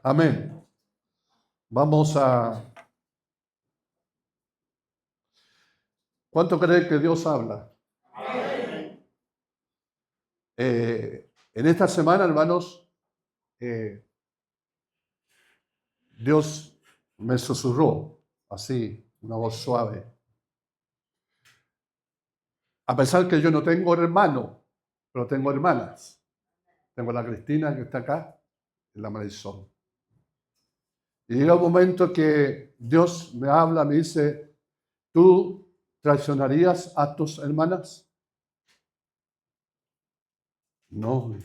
Amén. Vamos a... ¿Cuánto creen que Dios habla? Amén. En esta semana, hermanos, Dios me susurró así, una voz suave. A pesar que yo no tengo hermano, pero tengo hermanas. Tengo la Cristina que está acá y la Marisol. Y llega un momento que Dios me habla, me dice, ¿tú traicionarías a tus hermanas? No.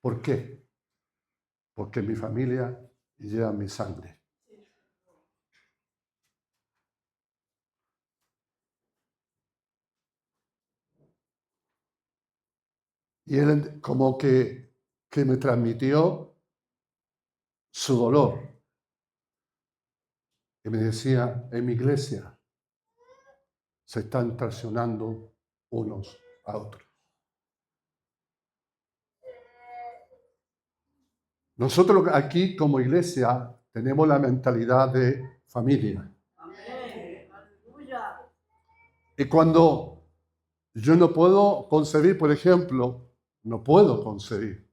¿Por qué? Porque mi familia lleva mi sangre. Y él como que me transmitió su dolor. Y me decía, en mi iglesia se están traicionando unos a otros. Nosotros aquí como iglesia tenemos la mentalidad de familia. Amén. Aleluya. Y cuando yo no puedo concebir, por ejemplo, no puedo concebir.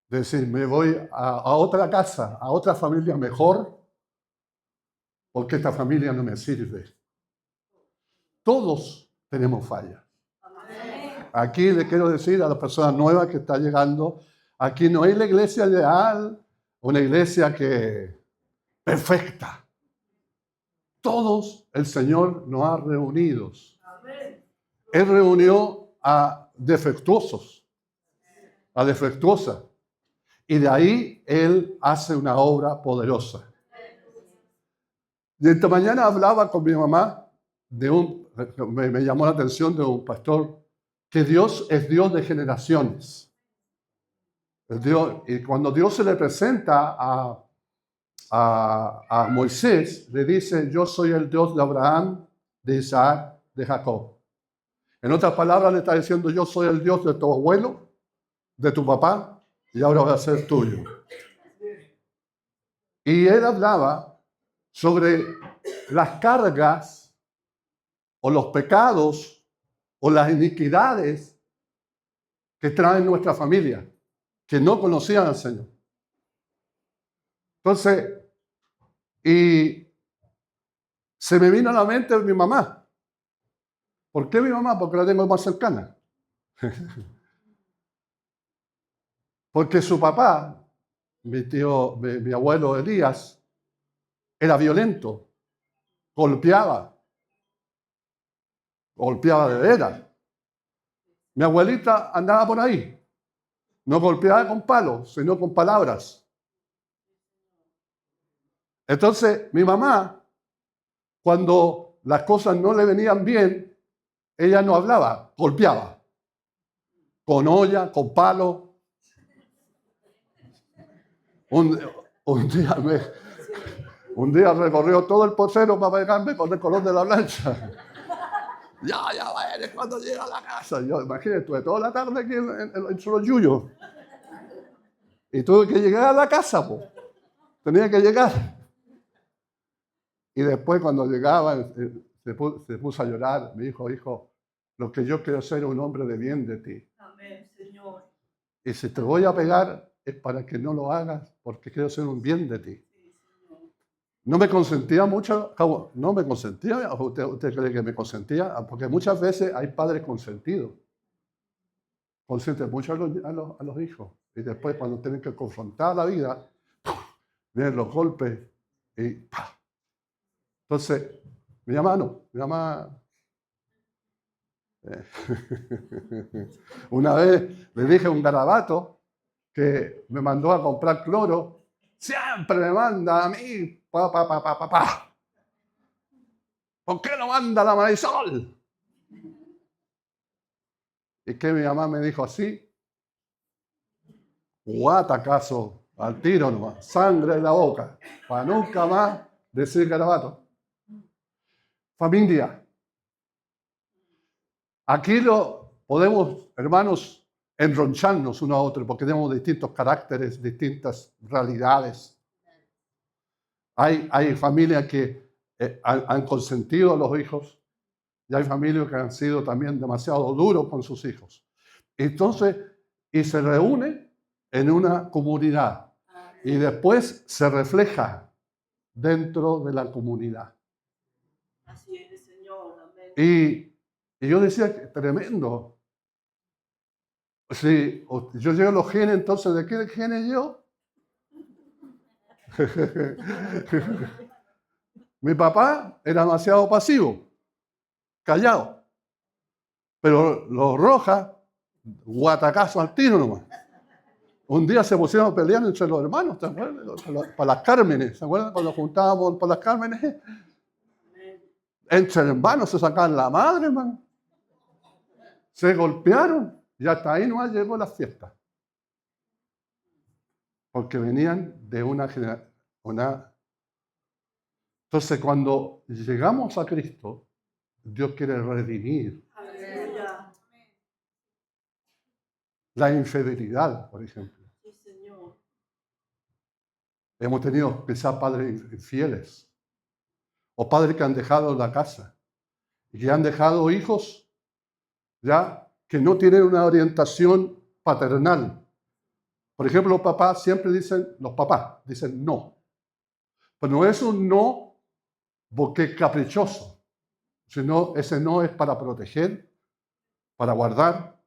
Decir, me voy a otra casa, a otra familia mejor, porque esta familia no me sirve. Todos tenemos fallas. Amén. Aquí le quiero decir a las personas nuevas que están llegando, aquí no es la iglesia ideal, una iglesia que perfecta. Todos el Señor nos ha reunido. Amén. Él reunió a defectuosos, a defectuosas. Y de ahí Él hace una obra poderosa. Y esta mañana hablaba con mi mamá me llamó la atención de un pastor, que Dios es Dios de generaciones. Y cuando Dios se le presenta a Moisés, le dice, yo soy el Dios de Abraham, de Isaac, de Jacob. En otras palabras, le está diciendo, yo soy el Dios de tu abuelo, de tu papá, y ahora voy a ser tuyo. Y él hablaba sobre las cargas o los pecados o las iniquidades que traen nuestra familia, que no conocían al Señor. Entonces, y se me vino a la mente mi mamá. ¿Por qué mi mamá? Porque la tengo más cercana. Porque su papá, mi abuelo Elías, era violento, golpeaba de veras. Mi abuelita andaba por ahí, no golpeaba con palos, sino con palabras. Entonces, mi mamá, cuando las cosas no le venían bien, ella no hablaba, golpeaba. Con olla, con palo. Un día recorrió todo el porcero para pegarme con el color de la plancha. Ya, vaya, cuando llega a la casa. Yo, imagínate, estuve toda la tarde aquí en Soloyuyo. Y tuve que llegar a la casa, pues. Tenía que llegar. Y después cuando llegaba, se puso a llorar. Me dijo, hijo, lo que yo quiero ser un hombre de bien de ti. Amén, Señor. Y si te voy a pegar, es para que no lo hagas, porque quiero ser un bien de ti. No me consentía mucho, no me consentía, ¿usted cree que me consentía? Porque muchas veces hay padres consentidos. Consienten mucho a los hijos. Y después cuando tienen que confrontar la vida, vienen los golpes y ¡pah! Entonces, mi mamá, una vez le dije a un garabato que me mandó a comprar cloro, siempre me manda a mí, pa. ¿Por qué no manda la Marisol? ¿Y qué mi mamá me dijo así? Guatacazo, al tiro nomás, sangre en la boca, para nunca más decir garabato. Familia. Aquí lo podemos, hermanos, enroncharnos uno a otro, porque tenemos distintos caracteres, distintas realidades. Hay familias que han consentido a los hijos y hay familias que han sido también demasiado duros con sus hijos. Entonces, y se reúne en una comunidad y después se refleja dentro de la comunidad. Así es, Señor. Amén. Y yo decía, que tremendo. Si yo llego a los genes, entonces, ¿de qué genes yo? Mi papá era demasiado pasivo, callado. Pero los Rojas, guatacazo al tiro nomás. Un día se pusieron a pelear entre los hermanos, ¿te acuerdas? Para las Cármenes, ¿se acuerdan? Cuando juntábamos para las Cármenes. Entre hermanos se sacaban la madre, hermano. Se golpearon y hasta ahí no llegó la fiesta. Porque venían de una generación. Entonces, cuando llegamos a Cristo, Dios quiere redimir Aleluya. la infidelidad, por ejemplo. Sí, Señor. Hemos tenido quizás padres infieles o padres que han dejado la casa y que han dejado hijos ya que no tienen una orientación paternal. Por ejemplo, los papás dicen no. Pero no es un no porque es caprichoso, sino ese no es para proteger, para guardar.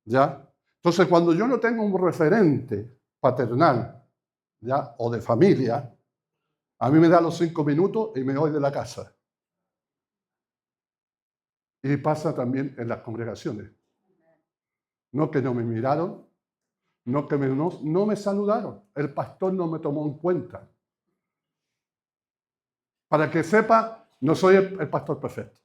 ¿Ya? Entonces, cuando yo no tengo un referente paternal, ¿ya? O de familia, a mí me da los 5 minutos y me voy de la casa. Y pasa también en las congregaciones. No que no me miraron, no que no me saludaron. El pastor no me tomó en cuenta. Para que sepa, no soy el pastor perfecto.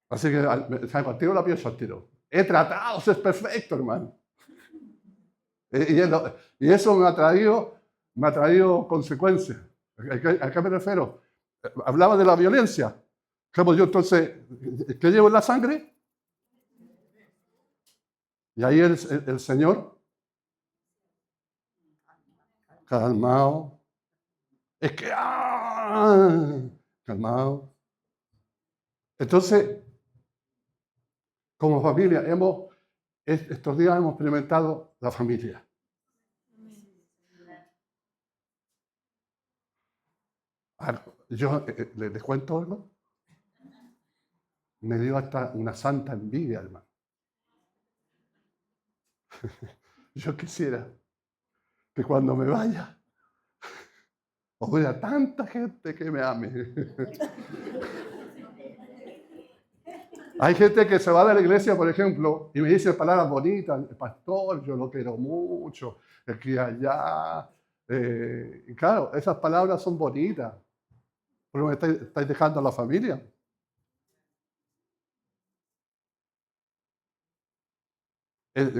Así que al tiro la pienso al tiro. He tratado de ser perfecto, hermano. Y eso me ha traído consecuencias. ¿A qué me refiero? Hablaba de la violencia. Como yo entonces, ¿qué llevo en la sangre? Y ahí el Señor, calmado. Es que, calmado. Entonces, como familia, estos días hemos experimentado la familia. Yo les cuento algo. Me dio hasta una santa envidia, hermano. Yo quisiera que cuando me vaya, hubiera tanta gente que me ame. Hay gente que se va de la iglesia, por ejemplo, y me dice palabras bonitas, el pastor, yo lo quiero mucho, aquí allá. Y claro, esas palabras son bonitas, pero me estáis dejando a la familia.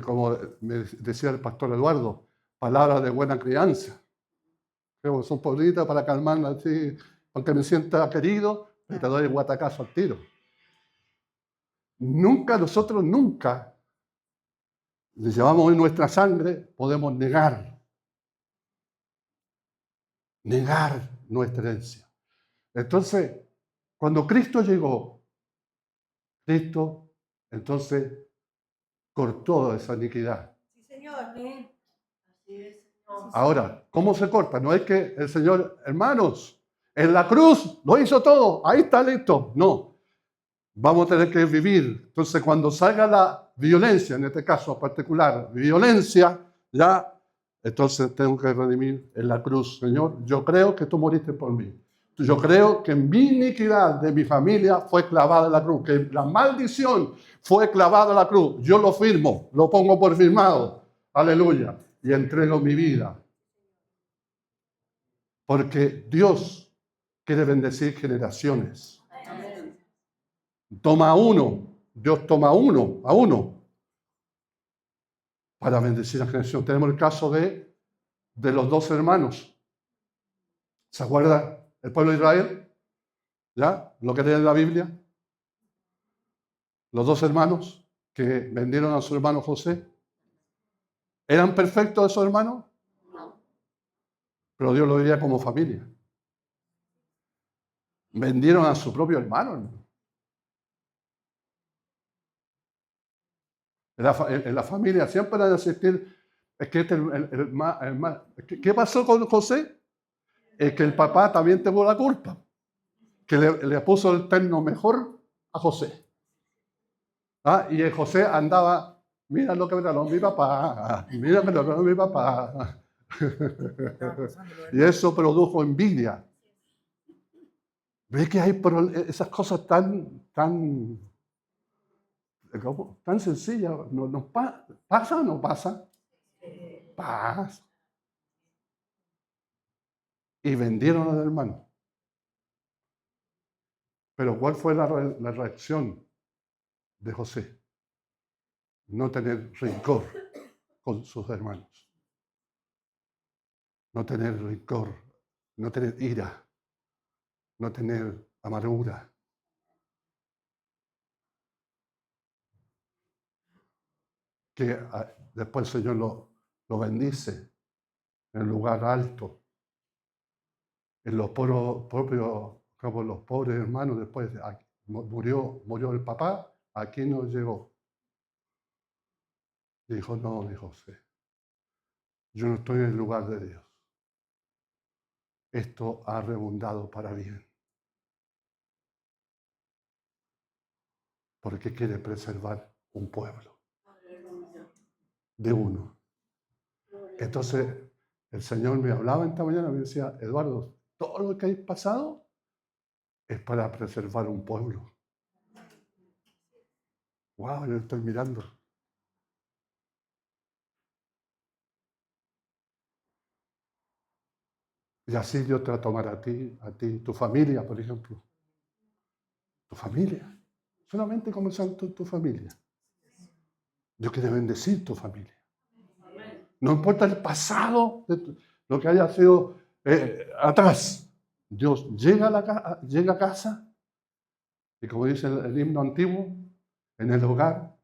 Como me decía el pastor Eduardo, palabras de buena crianza. Son bonitas para calmarme así, aunque me sienta querido, te doy el guatacazo al tiro. Nosotros nunca le llevamos en nuestra sangre, podemos negar nuestra herencia. Entonces, cuando Cristo llegó, Cristo entonces cortó esa iniquidad. Sí, Señor. Amén. Así es, Señor. Ahora, ¿cómo se corta? No es que el Señor, hermanos, en la cruz lo hizo todo, ahí está listo. No, vamos a tener que vivir. Entonces, cuando salga la violencia, en este caso particular, violencia, ya, entonces tengo que redimir en la cruz. Señor, yo creo que tú moriste por mí. Yo creo que mi iniquidad de mi familia fue clavada en la cruz, que la maldición fue clavada en la cruz. Yo lo firmo, lo pongo por firmado. Aleluya. Y entrego mi vida. Porque Dios quiere bendecir generaciones. Amén. Toma uno, Dios toma a uno, para bendecir la generación. Tenemos el caso de los 2 hermanos. ¿Se acuerda el pueblo de Israel? ¿Ya? Lo que lee en la Biblia. los dos hermanos que vendieron a su hermano José. ¿Eran perfectos esos hermanos? Pero Dios lo veía como familia. Vendieron a su propio hermano, hermano. En la familia siempre van a existir. Es que ¿qué pasó con José? Es que el papá también tuvo la culpa. Que le puso el terno mejor a José. Y el José andaba, mira lo que me regaló mi papá, mira lo que me regaló mi papá. Y eso produjo envidia. ¿Ves que hay esas cosas tan sencillas? ¿Pasa o no pasa? Pasa. Y vendieron al hermano. Pero ¿cuál fue la reacción de José? No tener rencor con sus hermanos. No tener rencor, no tener ira, no tener amargura. Que después el Señor lo bendice en el lugar alto, en los propios, como los pobres hermanos, después murió el papá, aquí no llegó. Dijo, no, dijo José, yo no estoy en el lugar de Dios. Esto ha redundado para bien. Porque quiere preservar un pueblo de uno. Entonces, el Señor me hablaba esta mañana, me decía, Eduardo, todo lo que hay pasado es para preservar un pueblo. Wow, yo estoy mirando. Y así Dios te va a tomar a ti, tu familia, por ejemplo. Tu familia. Solamente comenzar tu familia. Dios quiere bendecir tu familia. No importa el pasado, lo que haya sido atrás. Dios llega a casa y como dice el himno antiguo, en el hogar,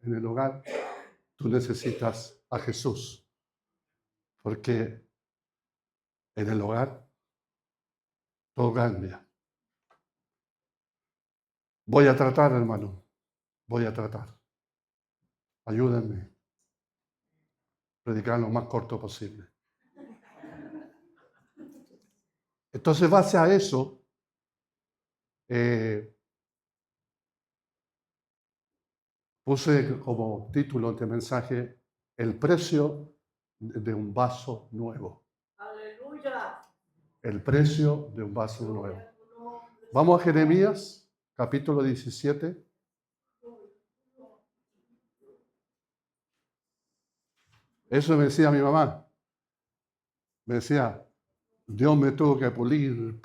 tú necesitas a Jesús. Porque en el hogar todo cambia. Voy a tratar, hermano. Voy a tratar. Ayúdenme. Predicar lo más corto posible. Entonces, base a eso, puse como título de mensaje el precio de un vaso nuevo. Aleluya. El precio de un vaso nuevo. Vamos a Jeremías, capítulo 17. Eso me decía mi mamá. Me decía, Dios me tuvo que pulir.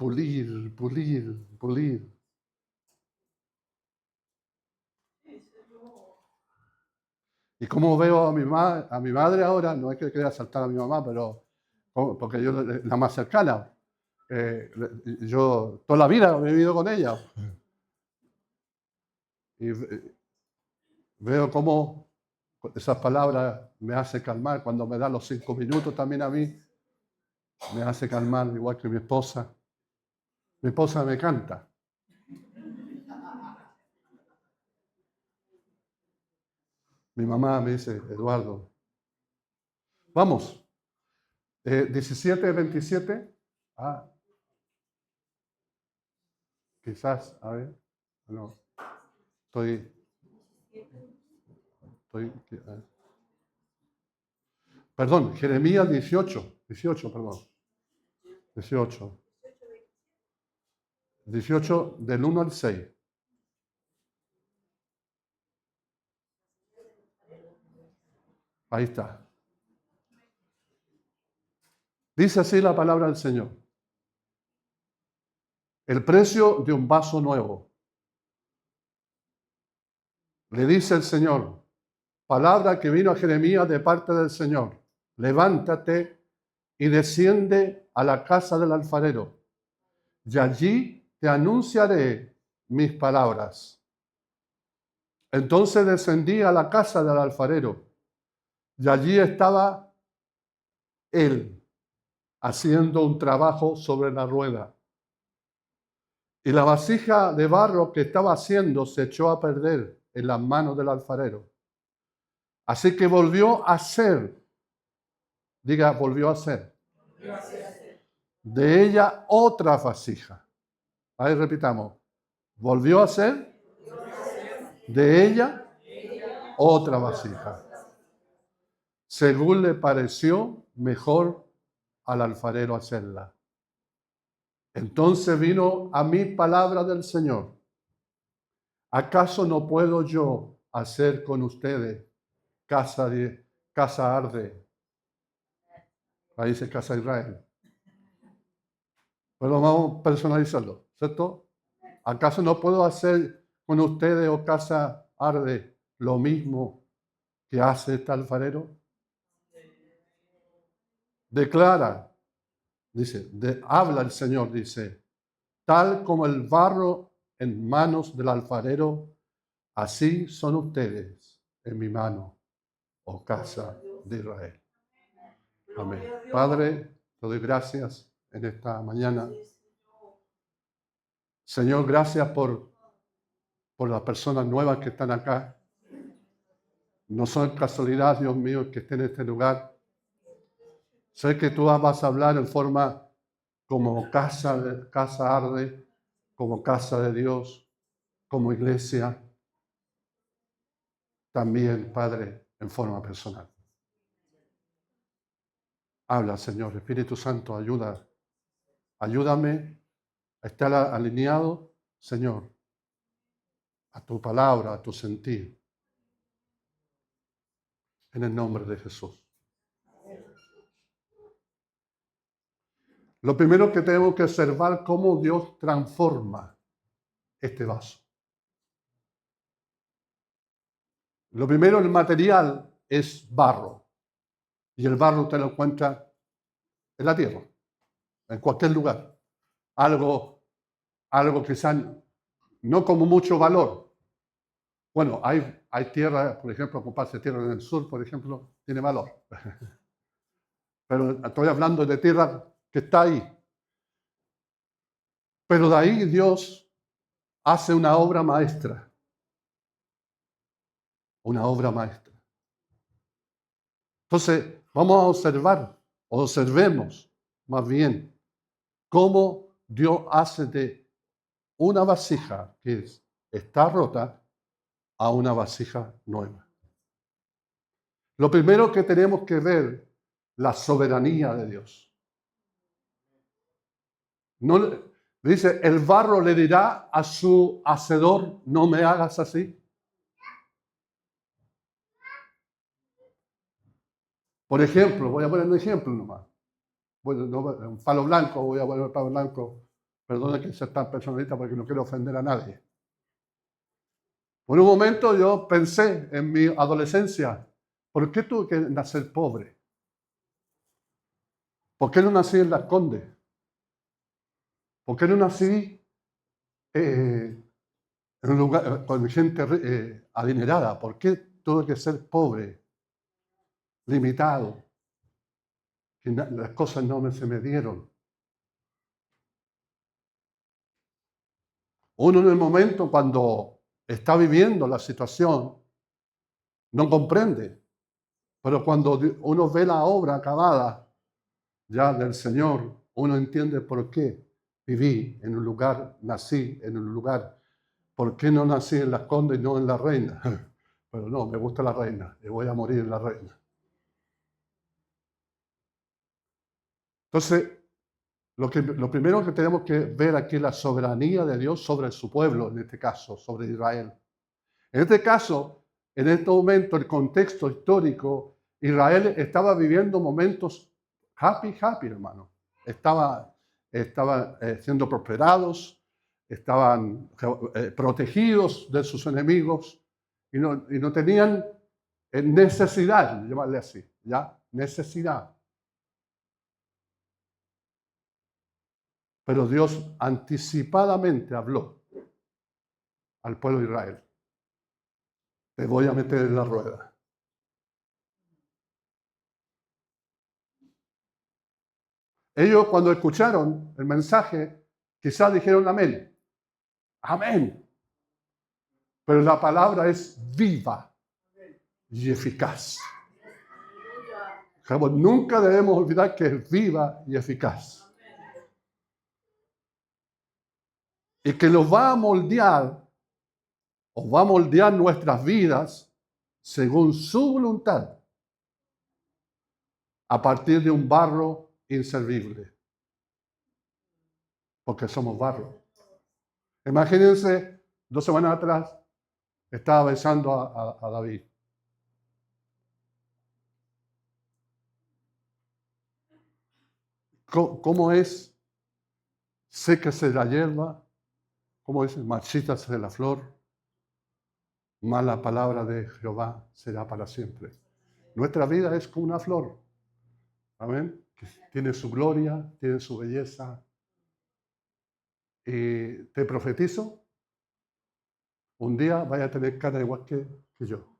Y como veo a mi madre ahora, no es que quiera saltar a mi mamá, pero porque yo la más cercana. Yo toda la vida he vivido con ella. Y veo cómo esas palabras me hacen calmar. Cuando me da los 5 minutos también a mí, me hace calmar, igual que mi esposa. Mi esposa me canta. Mi mamá me dice, Eduardo, vamos, 17, 27. Quizás, a ver, no, estoy perdón, Jeremías 18, perdón. 18 del 1 al 6. Ahí está. Dice así la palabra del Señor. El precio de un vaso nuevo. Le dice el Señor, palabra que vino a Jeremías de parte del Señor. Levántate y desciende a la casa del alfarero, y allí te anunciaré mis palabras. Entonces descendí a la casa del alfarero y allí estaba él haciendo un trabajo sobre la rueda. Y la vasija de barro que estaba haciendo se echó a perder en las manos del alfarero. Así que volvió a hacer, diga, volvió a hacer, de ella otra vasija. Ahí repitamos, volvió a hacer de ella otra vasija, según le pareció mejor al alfarero hacerla. Entonces vino a mí palabra del Señor. ¿Acaso no puedo yo hacer con ustedes casa arde? Ahí dice casa Israel. Pero vamos a personalizarlo, ¿cierto? ¿Acaso no puedo hacer con ustedes, o casa arde, lo mismo que hace este alfarero? Declara, dice, habla el Señor, dice, tal como el barro en manos del alfarero, así son ustedes en mi mano, oh casa de Israel. Amén. Padre, te doy gracias en esta mañana. Señor, gracias por las personas nuevas que están acá. No son casualidad, Dios mío, que estén en este lugar. Sé que tú vas a hablar en forma como casa arde, como casa de Dios, como iglesia. También, Padre, en forma personal. Habla, Señor. Espíritu Santo, ayúdame a estar alineado, Señor, a tu palabra, a tu sentir. En el nombre de Jesús. Lo primero que tenemos que observar cómo Dios transforma este vaso. Lo primero, el material es barro. Y el barro usted lo encuentra en la tierra, en cualquier lugar. Algo quizás no como mucho valor. Bueno, hay tierra, por ejemplo, ocuparse tierra en el sur, por ejemplo, tiene valor. Pero estoy hablando de tierra que está ahí. Pero de ahí Dios hace una obra maestra. Una obra maestra. Entonces, vamos a observemos más bien cómo Dios hace de una vasija que está rota a una vasija nueva. Lo primero que tenemos que ver, la soberanía de Dios. No, dice, el barro le dirá a su hacedor, no me hagas así. Por ejemplo, voy a poner un ejemplo nomás. Bueno, no, un palo blanco, voy a poner un palo blanco. Perdona que sea tan personalista porque no quiero ofender a nadie. Por un momento yo pensé en mi adolescencia, ¿por qué tuve que nacer pobre? ¿Por qué no nací en Las Condes? ¿Por qué no nací en un lugar con gente adinerada? ¿Por qué tuve que ser pobre, limitado? Que las cosas no se me dieron. Uno en el momento cuando está viviendo la situación no comprende, pero cuando uno ve la obra acabada ya del Señor, uno entiende por qué viví en un lugar, nací en un lugar. ¿Por qué no nací en Las Condes y no en La Reina? Pero no, me gusta La Reina y voy a morir en La Reina. Entonces, lo primero que tenemos que ver aquí es la soberanía de Dios sobre su pueblo, en este caso, sobre Israel. En este caso, en este momento, el contexto histórico, Israel estaba viviendo momentos happy, hermano. Estaban siendo prosperados, estaban protegidos de sus enemigos y no tenían necesidad, llamarle así, ¿ya? Necesidad. Pero Dios anticipadamente habló al pueblo de Israel. te voy a meter en la rueda. Ellos cuando escucharon el mensaje, quizás dijeron amén. Amén. Pero la palabra es viva y eficaz. Nunca debemos olvidar que es viva y eficaz. Y que nos va a moldear, o va a moldear nuestras vidas según su voluntad, a partir de un barro inservible. Porque somos barro. Imagínense, 2 semanas atrás, estaba besando a David. ¿Cómo es? Séquese la hierba, ¿cómo es? Marchítase la flor, mas la palabra de Jehová será para siempre. Nuestra vida es como una flor, amén, que tiene su gloria, tiene su belleza. Y te profetizo, un día vaya a tener cara igual que yo.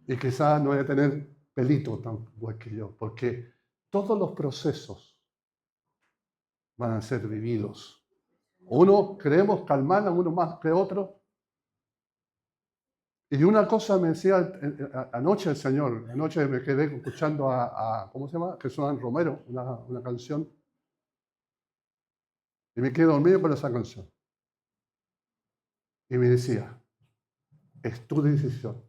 Y quizás no vaya a tener pelito tan igual que yo, porque todos los procesos van a ser vividos. Uno creemos calmar a uno más que otro. Y una cosa me decía anoche el Señor, anoche me quedé escuchando ¿cómo se llama? Jesús Romero, una canción. Y me quedé dormido por esa canción. Y me decía, es tu decisión.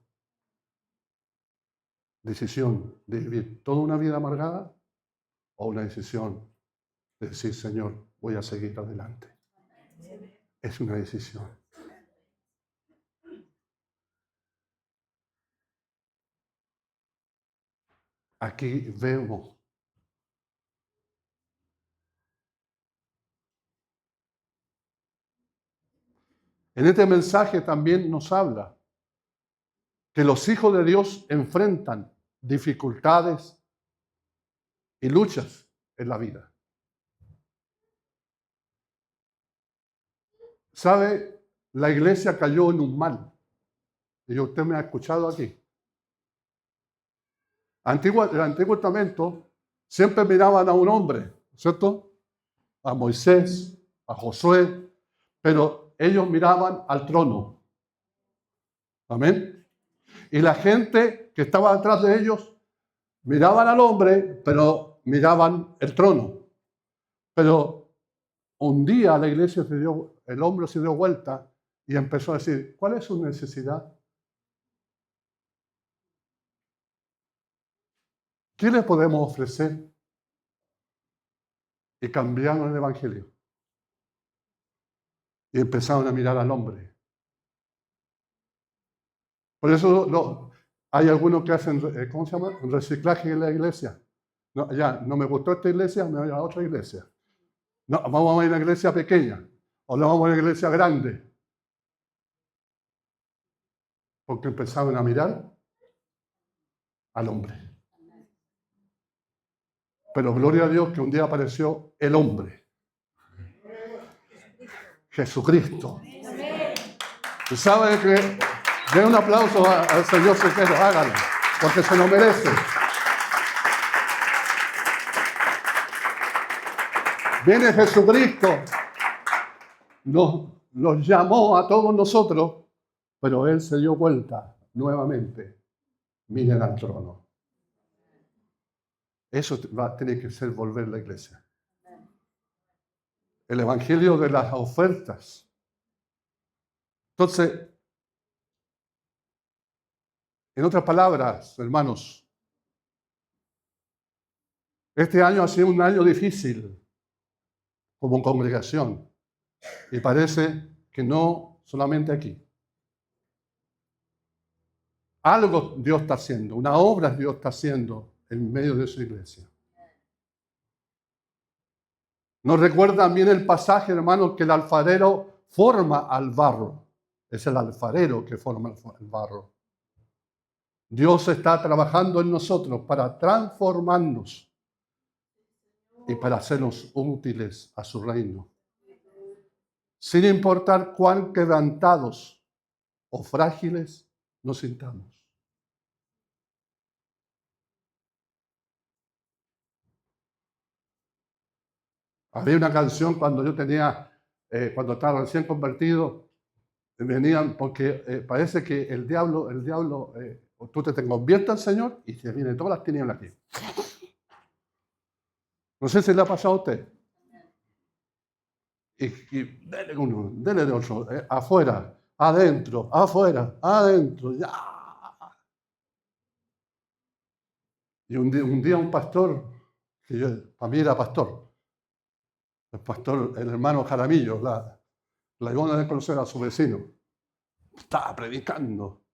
Decisión de vivir toda una vida amargada o una decisión de decir, Señor, voy a seguir adelante. Es una decisión. Aquí vemos en este mensaje también nos habla que los hijos de Dios enfrentan dificultades y luchas en la vida. ¿Sabe? La iglesia cayó en un mal. Y usted me ha escuchado aquí. El Antiguo Testamento siempre miraban a un hombre, ¿cierto? A Moisés, a Josué, pero ellos miraban al trono. Amén. Y la gente que estaba detrás de ellos miraban al hombre, pero miraban el trono. Pero un día la iglesia el hombre se dio vuelta y empezó a decir, ¿cuál es su necesidad? ¿Qué le podemos ofrecer? Y cambiaron el evangelio. Y empezaron a mirar al hombre. Por eso hay algunos que hacen, ¿cómo se llama? Reciclaje en la iglesia. No, ya, no me gustó esta iglesia, me voy a otra iglesia. No, vamos a ir a una iglesia pequeña. O no vamos a una iglesia grande. Porque empezaron a mirar al hombre. Pero gloria a Dios que un día apareció el hombre. Jesucristo. ¿Y sabe que? Den un aplauso al Señor Sequero, hágalo, porque se lo merece. Viene Jesucristo, nos llamó a todos nosotros, pero Él se dio vuelta nuevamente. Miren al trono. Eso tiene que ser volver la iglesia. El evangelio de las ofertas. Entonces, en otras palabras, hermanos, este año ha sido un año difícil como congregación. Y parece que no solamente aquí. Algo Dios está haciendo, una obra Dios está haciendo en medio de su iglesia. Nos recuerda también el pasaje, hermanos, que el alfarero forma al barro. Es el alfarero que forma el barro. Dios está trabajando en nosotros para transformarnos y para hacernos útiles a su reino. Sin importar cuán quebrantados o frágiles nos sintamos. Había una canción cuando yo tenía, cuando estaba recién convertido, venían porque parece que el diablo, tú te conviertes al Señor y te vienen todas las tinieblas aquí. No sé si le ha pasado a usted. Y dele uno, dele de otro, afuera, adentro, afuera, adentro, ya. Y un día un pastor, que yo, para mí era pastor, el hermano Jaramillo, la iban a conocer a su vecino, estaba predicando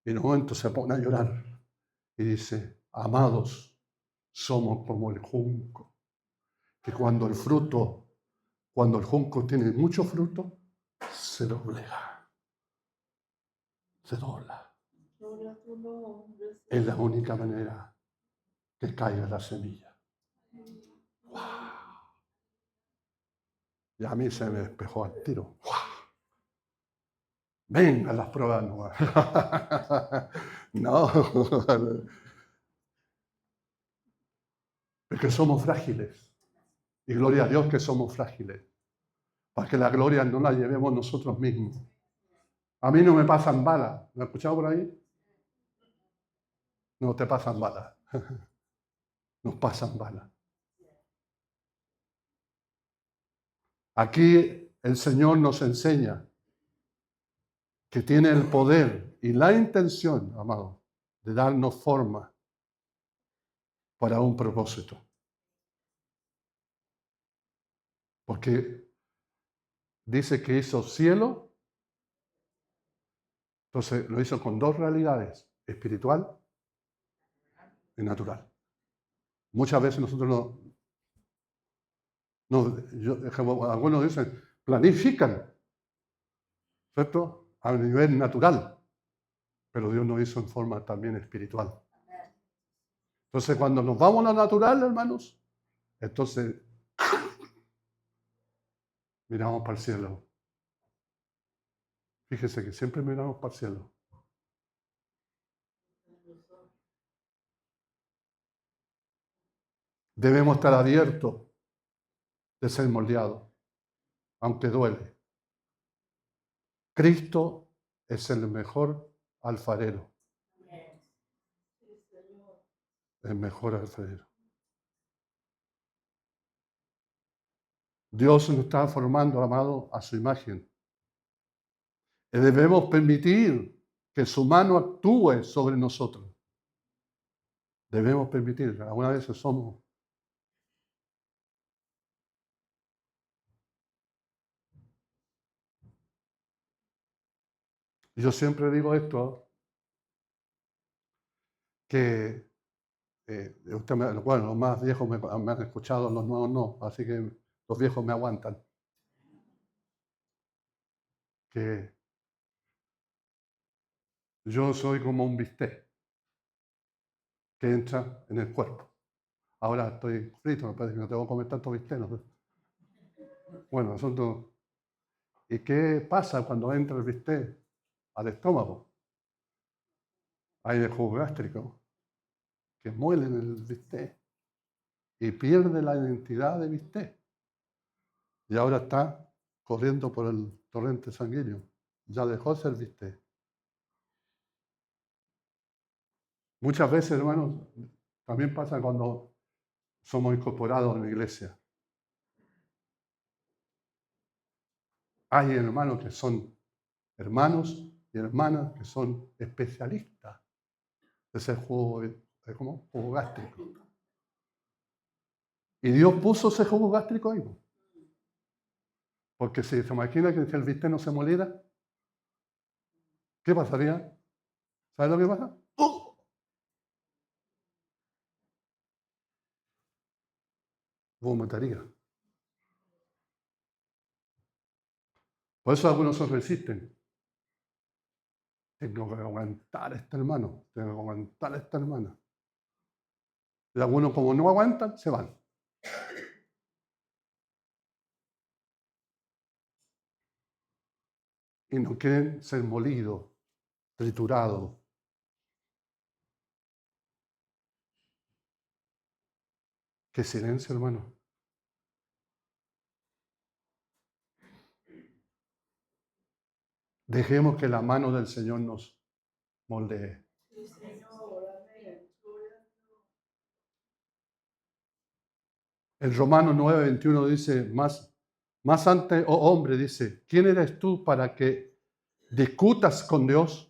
y en un momento se pone a llorar y dice, amados, somos como el junco, que cuando el junco tiene mucho fruto, se doblega, se dobla. Es la única manera que caiga la semilla. ¡Wow! Y a mí se me despejó al tiro. ¡Wow! Venga las pruebas nuevas. No, es que somos frágiles. Y gloria a Dios que somos frágiles. Para que la gloria no la llevemos nosotros mismos. A mí no me pasan balas. ¿Lo has escuchado por ahí? No te pasan balas. Nos pasan balas. Aquí el Señor nos enseña que tiene el poder y la intención, amado, de darnos forma para un propósito. Porque dice que hizo cielo, entonces lo hizo con dos realidades, espiritual y natural. Muchas veces nosotros algunos dicen, planifican, ¿cierto? A nivel natural, pero Dios nos hizo en forma también espiritual. Entonces, cuando nos vamos a lo natural, hermanos, entonces miramos para el cielo. Fíjese que siempre miramos para el cielo. Debemos estar abiertos de ser moldeados, aunque duele. Cristo es el mejor alfarero. El mejor alfarero. Dios nos está formando, amado, a su imagen. Y debemos permitir que su mano actúe sobre nosotros. Debemos permitir, algunas veces somos. Yo siempre digo esto, que bueno, los más viejos me han escuchado, los nuevos no, así que los viejos me aguantan. Que yo soy como un bistec que entra en el cuerpo. Ahora estoy frito, me parece que no tengo que comer tanto bistec. ¿No? Bueno, asunto. ¿Y qué pasa cuando entra el bistec al estómago? Hay el jugo gástrico que muelen el bistec y pierde la identidad de bistec. Y ahora está corriendo por el torrente sanguíneo. Ya dejó de ser bistec. Muchas veces, hermanos, también pasa cuando somos incorporados en la iglesia. Hay hermanos que son hermanos y hermanas que son especialistas de ese jugo, jugo gástrico. Y Dios puso ese jugo gástrico ahí. Porque si se imagina que si el bistec no se moliera, ¿qué pasaría? ¿Sabes lo que pasa? Vomitaría. Por eso algunos se resisten. Tengo que aguantar a este hermano, tengo que aguantar a esta hermana. Y algunos, como no aguantan, se van. Y no quieren ser molidos triturado. Qué silencio, hermano. Dejemos que la mano del Señor nos moldee. Sí, Señor. Amén. El Romanos 9:21 dice, más antes, oh hombre, dice, ¿quién eres tú para que discutas con Dios?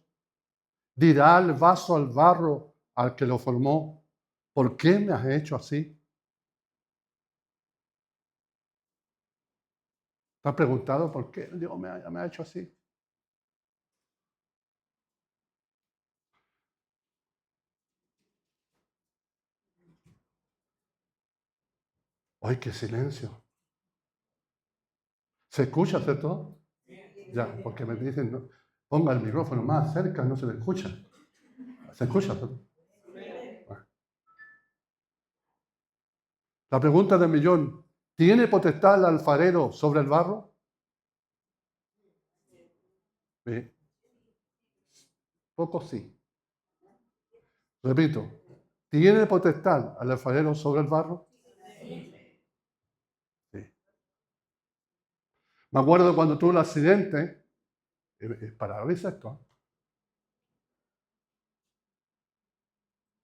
Dirá el vaso al barro al que lo formó, ¿por qué me has hecho así? ¿Te has preguntado por qué Dios me ha hecho así? ¡Ay, qué silencio! ¿Se escucha, cierto? Ya, porque me dicen, no, ponga el micrófono más cerca, no se le escucha. ¿Se escucha? ¿Cierto? La pregunta del millón, ¿tiene potestad el alfarero sobre el barro? ¿Sí? Poco sí. Repito, ¿tiene potestad el alfarero sobre el barro? Sí. Me acuerdo cuando tuve el accidente, para ver esto,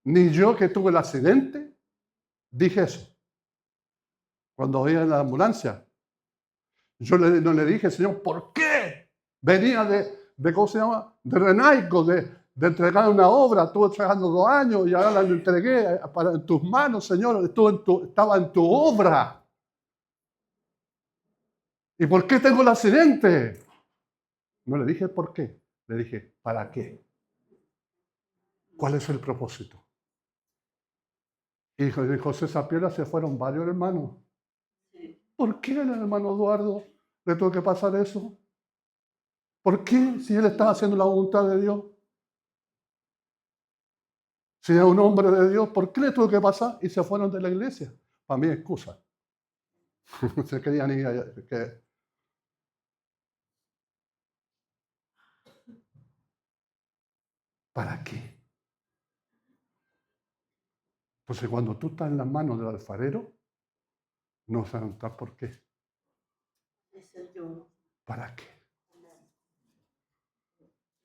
ni yo que tuve el accidente dije eso. Cuando voy en la ambulancia, yo no le dije, Señor, ¿por qué? Venía ¿cómo se llama? De Renaico, de entregar una obra, estuve trabajando 2 años y ahora la entregué en tus manos, Señor, estaba en tu obra. ¿Y por qué tengo el accidente? No le dije por qué, le dije, ¿para qué? ¿Cuál es el propósito? Y José Sapiola se fueron varios hermanos. ¿Por qué el hermano Eduardo le tuvo que pasar eso? ¿Por qué si él estaba haciendo la voluntad de Dios? Si era un hombre de Dios, ¿por qué le tuvo que pasar? Y se fueron de la iglesia. Para mí, excusa. Se querían ir. ¿Para qué? Entonces, cuando tú estás en las manos del alfarero, no sabes por qué. ¿Para qué?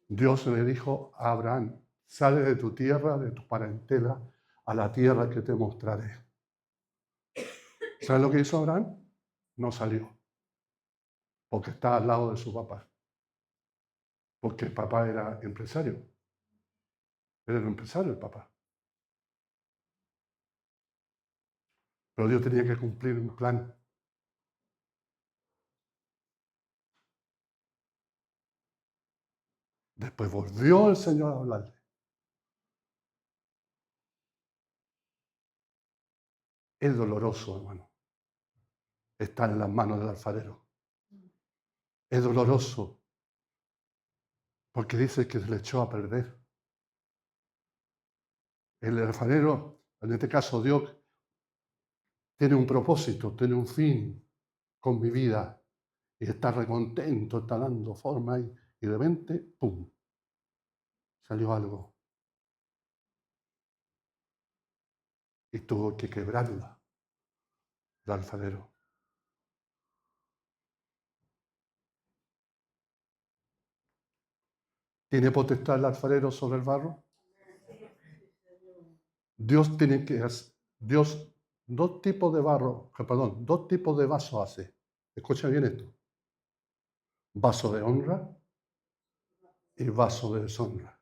Dios le dijo a Abraham, sale de tu tierra, de tu parentela, a la tierra que te mostraré. ¿Sabes lo que hizo Abraham? No salió, porque estaba al lado de su papá. Porque el papá era empresario. Era un empresario el papá. Pero Dios tenía que cumplir un plan. Después volvió el Señor a hablarle. Es doloroso, hermano, estar en las manos del alfarero. Es doloroso, porque dice que se le echó a perder. El alfarero, en este caso Dios, tiene un propósito, tiene un fin con mi vida. Y está recontento, está dando forma ahí. Y de repente, ¡pum!, salió algo. Y tuvo que quebrarla el alfarero. ¿Tiene potestad el alfarero sobre el barro? Dios tiene que hacer, Dios, dos tipos de barro, perdón, dos tipos de vaso hace. Escucha bien esto. Vaso de honra y vaso de deshonra.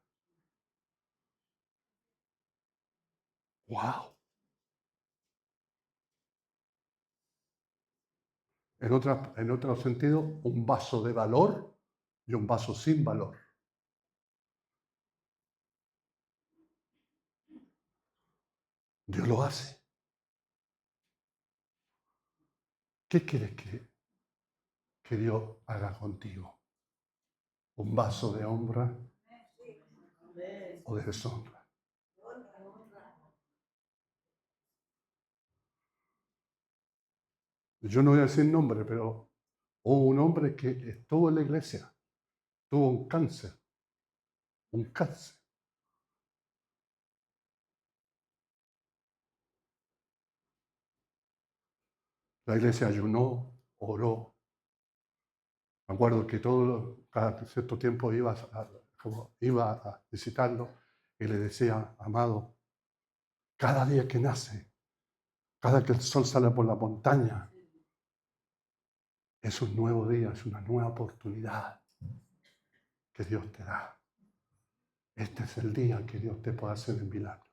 ¡Wow! En otro sentido, un vaso de valor y un vaso sin valor. Dios lo hace. ¿Qué quieres que Dios haga contigo? ¿Un vaso de honra o de deshonra? Yo no voy a decir nombre, pero hubo un hombre que estuvo en la iglesia, tuvo un cáncer, un cáncer. La iglesia ayunó, oró. Me acuerdo que cada cierto tiempo iba a visitarlo y le decía, amado, cada día que nace, cada que el sol sale por la montaña, es un nuevo día, es una nueva oportunidad que Dios te da. Este es el día que Dios te puede hacer el milagro.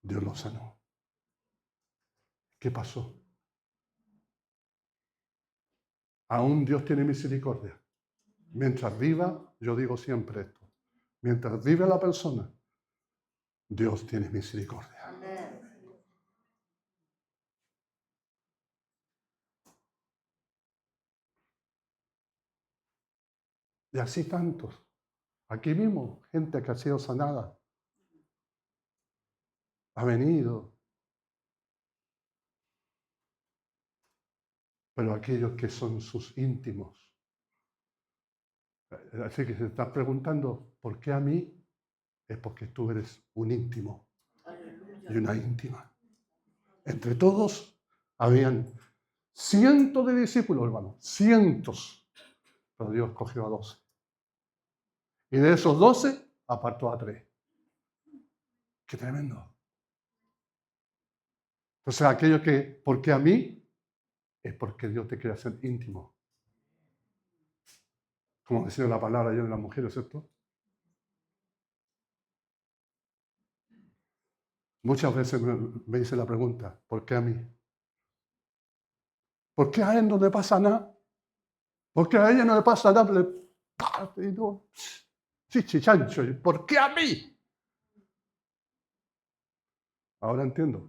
Dios lo sanó. ¿Qué pasó? Aún Dios tiene misericordia. Mientras viva, yo digo siempre esto, mientras vive la persona, Dios tiene misericordia. Y así tantos. Aquí vimos gente que ha sido sanada. Ha venido. Pero aquellos que son sus íntimos. Así que se está preguntando, ¿por qué a mí? Es porque tú eres un íntimo y una íntima. Entre todos habían cientos de discípulos, hermano, cientos. Pero Dios cogió a 12. Y de esos 12 apartó a 3. ¡Qué tremendo! Entonces aquello que, ¿por qué a mí? Es porque Dios te quiere hacer íntimo. Como decía la palabra ayer de las mujeres, ¿cierto? Muchas veces me dice la pregunta, ¿por qué a mí? ¿Por qué a él no le pasa nada? ¿Por qué a ella no le pasa nada? Chichichancho, ¿por qué a mí? Ahora entiendo.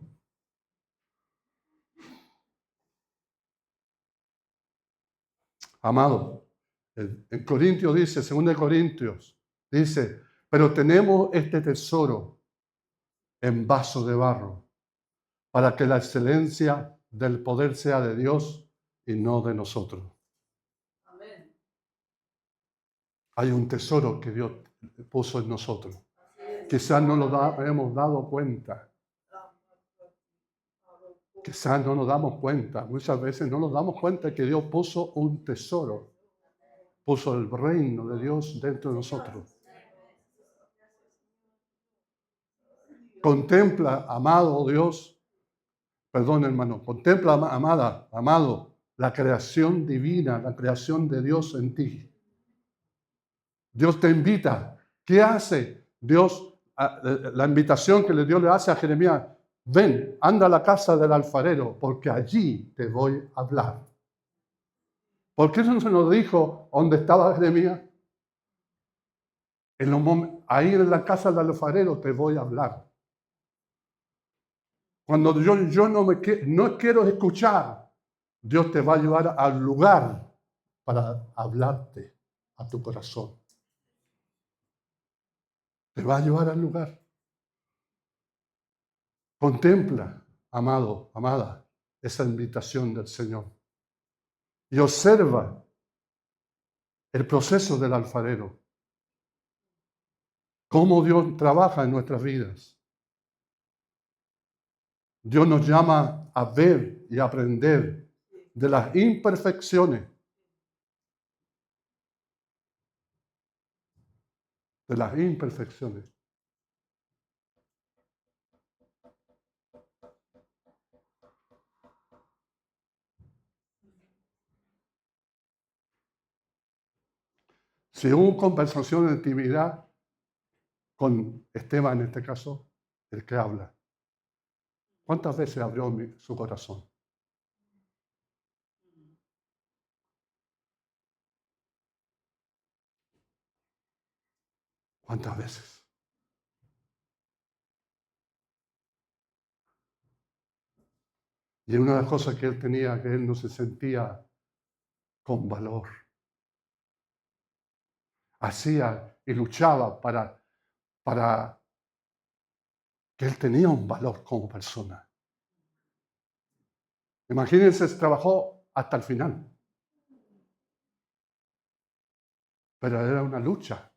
Amado, en Corintios dice, 2 Corintios, dice, pero tenemos este tesoro en vaso de barro, para que la excelencia del poder sea de Dios y no de nosotros. Amén. Hay un tesoro que Dios puso en nosotros. Quizás no lo hemos dado cuenta. Quizás no nos damos cuenta. Muchas veces no nos damos cuenta que Dios puso un tesoro. Puso el reino de Dios dentro de nosotros. Contempla, amado Dios, perdón hermano, contempla, amado, la creación divina, la creación de Dios en ti. Dios te invita. ¿Qué hace Dios? La invitación que Dios le hace a Jeremías, ven, anda a la casa del alfarero, porque allí te voy a hablar. ¿Por qué eso no se nos dijo dónde estaba Jeremías? Ahí en la casa del alfarero te voy a hablar. Cuando yo no quiero escuchar, Dios te va a llevar al lugar para hablarte a tu corazón. Te va a llevar al lugar. Contempla, amado, amada, esa invitación del Señor. Y observa el proceso del alfarero. Cómo Dios trabaja en nuestras vidas. Dios nos llama a ver y aprender de las imperfecciones. De las imperfecciones. Si hubo conversación de intimidad con Esteban, en este caso, el que habla, ¿cuántas veces abrió su corazón? ¿Cuántas veces? Y una de las cosas que él tenía, que él no se sentía con valor. Hacía y luchaba para que él tenía un valor como persona. Imagínense, trabajó hasta el final. Pero era una lucha.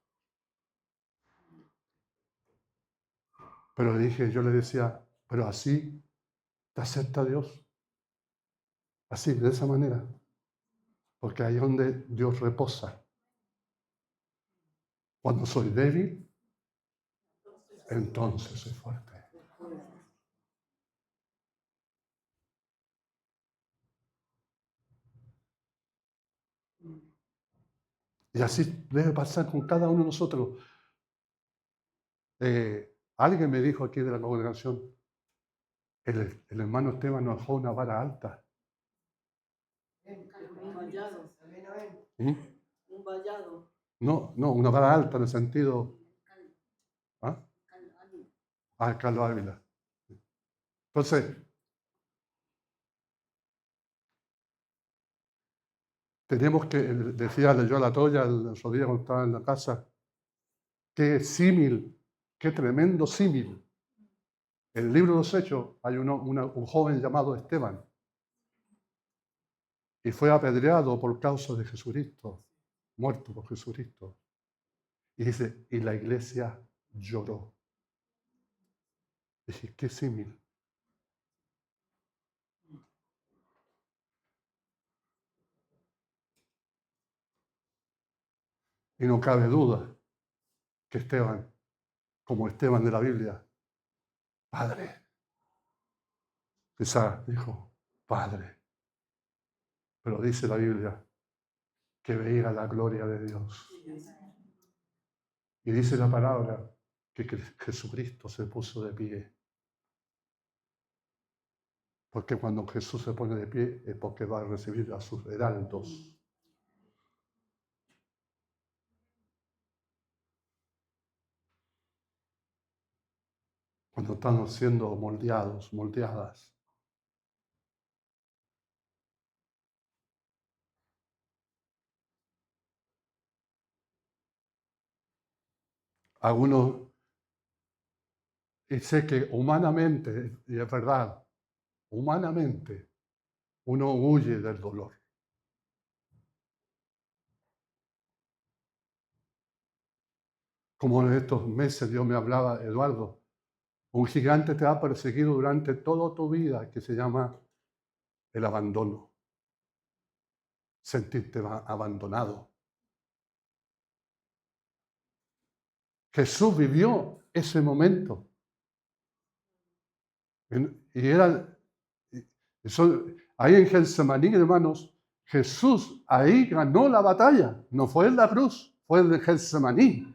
Pero yo le decía, pero así te acepta Dios. Así, de esa manera. Porque ahí es donde Dios reposa. Cuando soy débil, entonces soy fuerte. Y así debe pasar con cada uno de nosotros. Alguien me dijo aquí de la congregación, el hermano Esteban nos dejó una vara alta. Un vallado. ¿Mm? Un vallado. No, una vara alta en el sentido... ¿Ah? Carlos Ávila. Entonces, tenemos que, decía yo a la Toya el otro día cuando estaba en la casa, qué símil, qué tremendo símil. En el libro de los Hechos hay un joven llamado Esteban y fue apedreado por causa de Jesucristo, muerto por Jesucristo. Y dice, y la iglesia lloró. Dije, qué símil. Y no cabe duda que Esteban, como Esteban de la Biblia, Padre, quizá dijo, Padre. Pero dice la Biblia que veía la gloria de Dios. Y dice la palabra que Jesucristo se puso de pie. Porque cuando Jesús se pone de pie es porque va a recibir a sus heraldos. Cuando estamos siendo moldeados, moldeadas. Algunos, y sé que humanamente, y es verdad, humanamente, uno huye del dolor. Como en estos meses Dios me hablaba, Eduardo, un gigante te ha perseguido durante toda tu vida que se llama el abandono. Sentirte abandonado. Jesús vivió ese momento. Y era, ahí en Getsemaní, hermanos, Jesús ahí ganó la batalla. No fue en la cruz, fue en Getsemaní.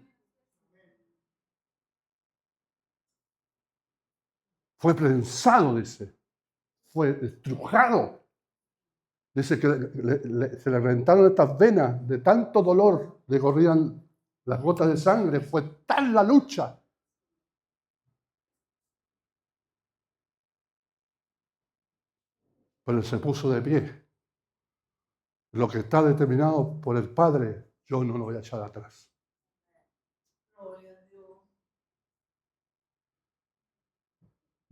Fue prensado, dice. Fue estrujado. Dice que se le reventaron estas venas de tanto dolor, le corrían las gotas de sangre. Fue tal la lucha. Pero se puso de pie. Lo que está determinado por el Padre, yo no lo voy a echar atrás.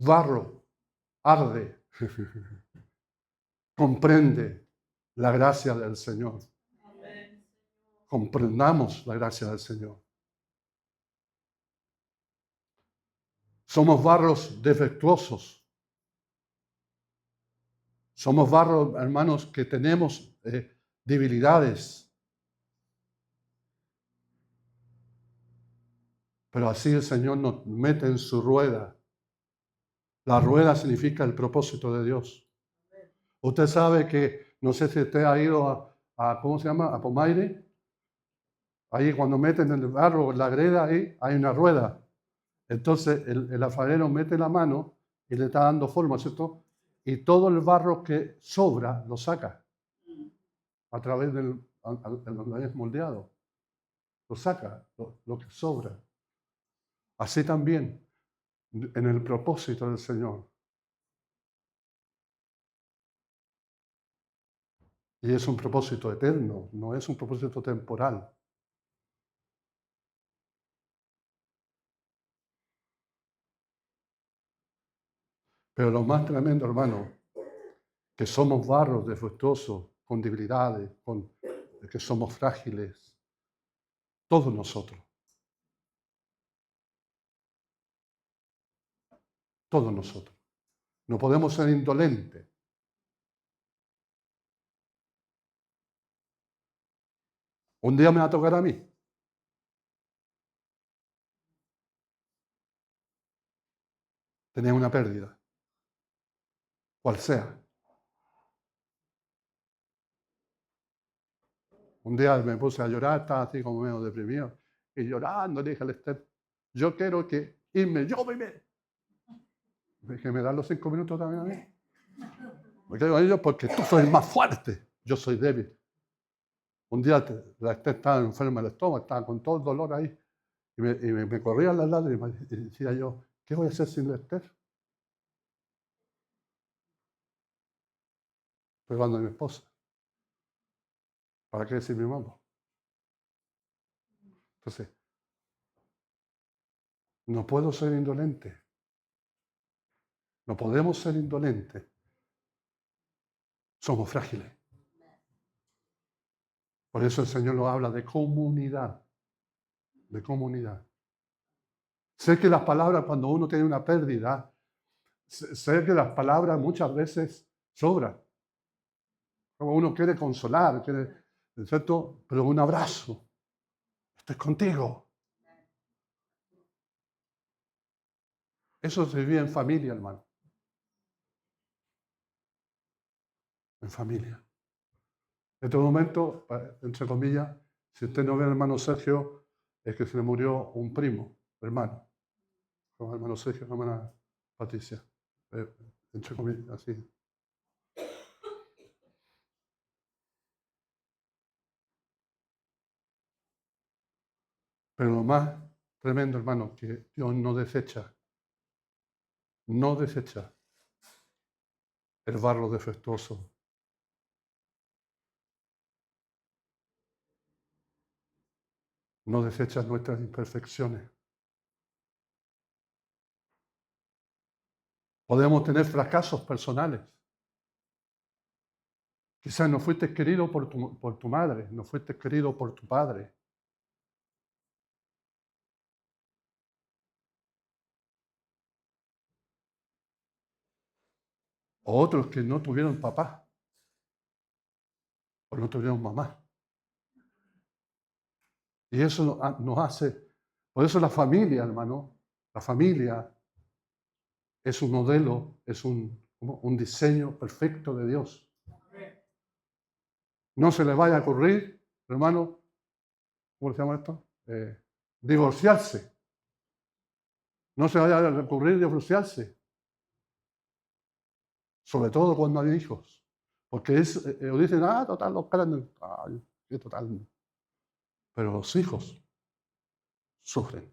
Barro, arde, comprende la gracia del Señor. Comprendamos la gracia del Señor. Somos barros defectuosos. Somos barros, hermanos, que tenemos debilidades. Pero así el Señor nos mete en su rueda. La rueda significa el propósito de Dios. Usted sabe que, no sé si usted ha ido a ¿cómo se llama? A Pomaire. Ahí cuando meten el barro, la greda, ahí hay una rueda. Entonces el alfarero mete la mano y le está dando forma, ¿cierto? Y todo el barro que sobra lo saca a través del donde es moldeado. Lo saca, lo que sobra. Así también en el propósito del Señor. Y es un propósito eterno, no es un propósito temporal. Pero lo más tremendo, hermano, que somos barros defectuosos, con debilidades, que somos frágiles. Todos nosotros. Todos nosotros. No podemos ser indolentes. Un día me va a tocar a mí. Tener una pérdida. Cual sea. Un día me puse a llorar, estaba así como medio deprimido. Y llorando le dije al Esther, yo quiero que irme, yo que me dan los 5 minutos también a mí. Me quedo con ellos porque tú soy más fuerte, yo soy débil. Un día la Esther estaba enferma del estómago, estaba con todo el dolor ahí. Y me corrían las lágrimas y decía yo, ¿qué voy a hacer sin la Esther? Estoy hablando de mi esposa. ¿Para qué decir mi mamá? Entonces, no puedo ser indolente. No podemos ser indolentes. Somos frágiles. Por eso el Señor nos habla de comunidad. De comunidad. Sé que las palabras, cuando uno tiene una pérdida, sé que las palabras muchas veces sobran. Como uno quiere consolar, ¿cierto? Pero un abrazo. Estoy contigo. Eso se vive en familia, hermano. En familia. En este momento, entre comillas, si usted no ve al hermano Sergio, es que se le murió un primo, hermano. Como hermano Sergio, hermana Patricia. Entre comillas, así. Pero lo más tremendo, hermano, que Dios no desecha el barro defectuoso. No desecha nuestras imperfecciones. Podemos tener fracasos personales. Quizás no fuiste querido por tu madre, no fuiste querido por tu padre. O otros que no tuvieron papá, o no tuvieron mamá. Y eso nos hace, por eso la familia, hermano, la familia es un modelo, es un diseño perfecto de Dios. No se le vaya a ocurrir, hermano, ¿cómo se llama esto? Divorciarse. No se vaya a ocurrir divorciarse. Sobre todo cuando hay hijos. Porque dicen, total, los grandes. Total. Pero los hijos sufren.